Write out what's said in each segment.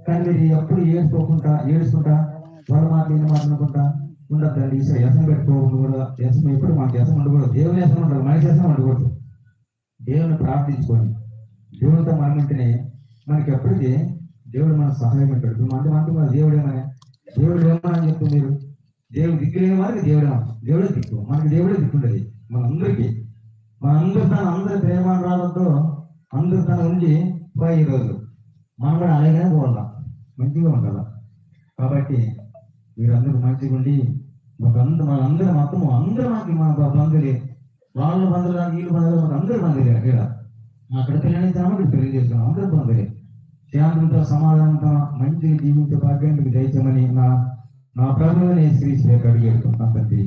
కానీ మీరు ఎప్పుడు ఏడుచుకుంటా వాళ్ళ మాట ఈయన మాట అనుకుంటా ఉండద్దండి. వ్యసనం పెట్టుకోకూడదు కూడా. వ్యసనం ఎప్పుడు మాకు వ్యసనం ఉండకూడదు. దేవుని వ్యసనం ఉండదు, మనిషి వ్యసనం ఉండకూడదు. దేవుని ప్రార్థించుకోండి. దేవునితో మనం ఉంటేనే మనకి ఎప్పటికీ దేవుడు మనకు సహాయం పెట్టాడు. మంది మన దేవుడు ఏమని చెప్తుంది మీరు? దేవుడు దిక్కులేని వారికి దేవుడే దిక్కు. మనకి దేవుడే దిక్కుంటది మనందరికీ. మనందరూ అందరి ప్రేమానురాలతో అందరూ తన ఉండి పోయి ఈరోజు మనం కూడా అలాగే పోవాలా, మంచిగా ఉండాలా. కాబట్టి మీరందరూ మంచిగా ఉండి మనందరూ మొత్తం అందరూ మా బంధువులే. వాళ్ళ బంధువులు వీళ్ళు బంధువులు మాకు అందరూ బంధువులే. అక్కడ పిల్లలు పెళ్లి చేసుకున్నాం, అందరూ బంధువులే. శాంతంతో సమాధానంతో మంచిగా జీవించే భాగ్యాన్ని మీకు దయచేయమని నా ప్రభువుని శ్రీ అడిగి వెళ్తున్నాను తండ్రి.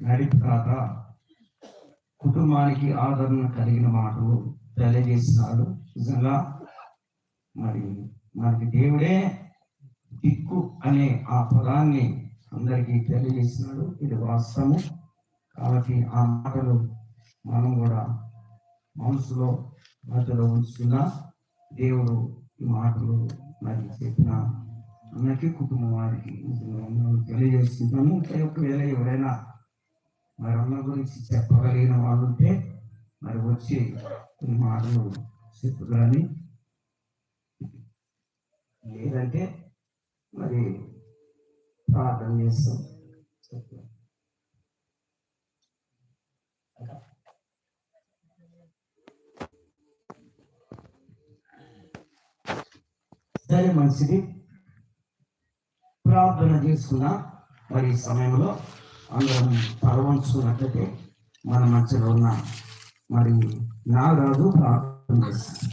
నడిపి కాక కుటుంబానికి ఆదరణ కలిగిన మాటలు తెలియజేస్తున్నాడు. నిజంగా మరి మనకి దేవుడే దిక్కు అనే ఆ పదాన్ని అందరికీ తెలియజేస్తున్నాడు. ఇది వాస్తవము. కాబట్టి ఆ మాటలు మనం కూడా మనసులో మధ్యలో ఉంచుతున్నా దేవుడు ఈ మాటలు మరి చెప్పిన అందరికీ కుటుంబం వారికి తెలియజేస్తున్నాము. ఒకవేళ ఎవరైనా మరి అన్న గురించి చెప్పగలిగిన వాళ్ళు ఉంటే మరి వచ్చి ఈ మాటలు చెప్పుకొని, లేదంటే మరి ప్రార్థన చేస్తాం. సరే, మంచిది. ప్రార్థన చేసుకున్నా మరి ఈ సమయంలో అందరం తలవంచుకున్నట్లయితే మన మధ్యలో ఉన్న మరి నాగరాజు ప్రార్థన చేస్తాం.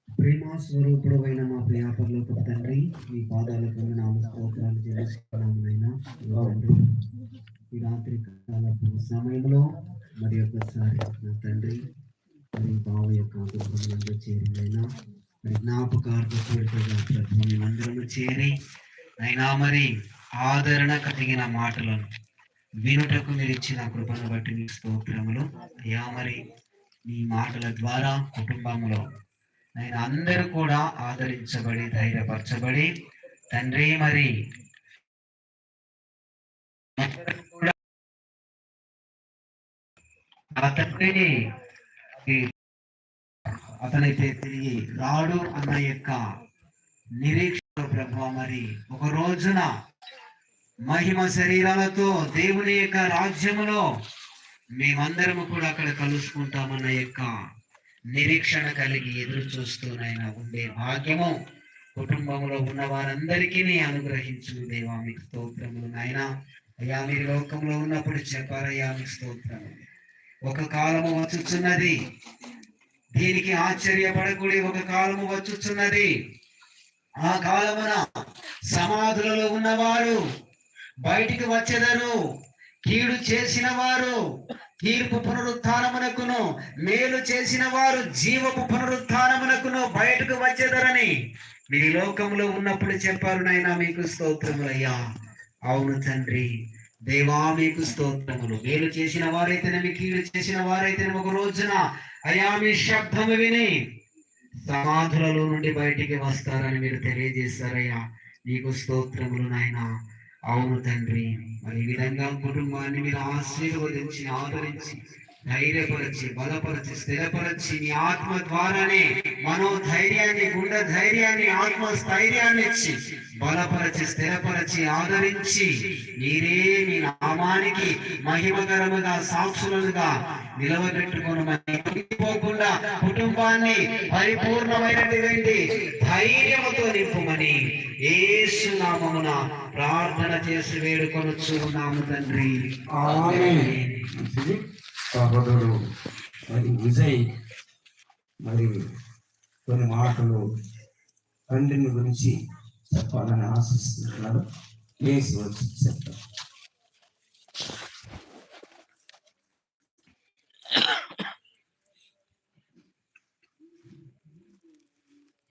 ప్రేమ స్వరూపుడు అయిన మా ప్రియాపరలోక తండ్రి, మీ పాదాలకు నామ స్తోత్రాలు చెల్లిస్తున్నాము. తండ్రి, ఈ రాత్రి కాలపు సమయంలో మరి ఒక్కసారి నా తండ్రి మరి బావ యొక్క కుటుంబంలో చేరిందైనా మరి జ్ఞాపకార్థ కోరికగా ప్రభు మేమందరము చేరి అయినా మరి ఆదరణ కలిగిన మాటలను వినుటకు మీరు ఇచ్చిన కృపను బట్టి మీ స్తోత్రములు అయ్యా. మరి మీ మాటల ద్వారా కుటుంబంలో ఆయన అందరూ కూడా ఆదరించబడి ధైర్యపరచబడి తండ్రి మరి ఆ తండ్రిని అతనైతే తిరిగి రాడు అన్న యొక్క నిరీక్షణ ప్రభావ మరి ఒక రోజున మహిమ శరీరాలతో దేవుని యొక్క రాజ్యములో మేమందరము కూడా అక్కడ కలుసుకుంటామన్న యొక్క నిరీక్షణ కలిగి ఎదురు చూస్తూనైనా ఉండే భాగ్యము కుటుంబంలో ఉన్న వారందరికీ అనుగ్రహించు దేవా. మీకు స్తోత్రములు నాయన. అయ్యా, మీరు లోకంలో ఉన్నప్పుడు చెప్పారయ్యా, మీకు స్తోత్రము. ఒక కాలము వచ్చుచున్నది, దీనికి ఆశ్చర్యపడకూడి ఒక కాలము వచ్చుచున్నది. ఆ కాలమున సమాధులలో ఉన్నవారు బయటికి వచ్చెదరు, కీడు చేసిన వారు తీర్పు పునరుత్థానమునకును, మేలు చేసిన వారు జీవపు పునరుత్థానమునకును బయటకు వచ్చేదరని మీరు లోకంలో ఉన్నప్పుడు చెప్పారు నాయన. మీకు స్తోత్రములయ్యా. అవును తండ్రి దేవా, మీకు స్తోత్రములు. మేలు చేసిన వారైతేనేమి కీడు చేసిన వారైతేనేమి ఒక రోజున అయ్యా మీ శబ్దము విని సమాధులలో నుండి బయటికి వస్తారని మీరు తెలియజేస్తారయ్యా. మీకు స్తోత్రములు నాయన. అవును తండ్రి, మరి ఈ విధంగా కుటుంబాన్ని మీరు ఆశీర్వదించి ఆదరించి ధైర్యపరచి బలపరచి స్థిరపరచి మీ ఆత్మ ద్వారానే మనోధైర్యాన్ని గుండె ధైర్యాన్ని ఆత్మ స్థైర్యాన్ని ఇచ్చి బలపరచి స్థిరపరచి ఆదరించి మీరే మీ నామానికి మహిమకరముగా సాక్షులుగా నిలవబెట్టుకోకుండా కుటుంబాన్ని పరిపూర్ణమైనటువంటి ధైర్యముతో నింపుమని యేసు నామమున ప్రార్థన చేసి వేడుకొనుచున్నాము తండ్రి. ఆమేన్. సహోదరుడు మరి విజయ్ మరి కొన్ని మాటలు తండ్రిని గురించి చెప్పాలని ఆశిస్తున్నారు. యేసు వచ్చి చెప్తారు.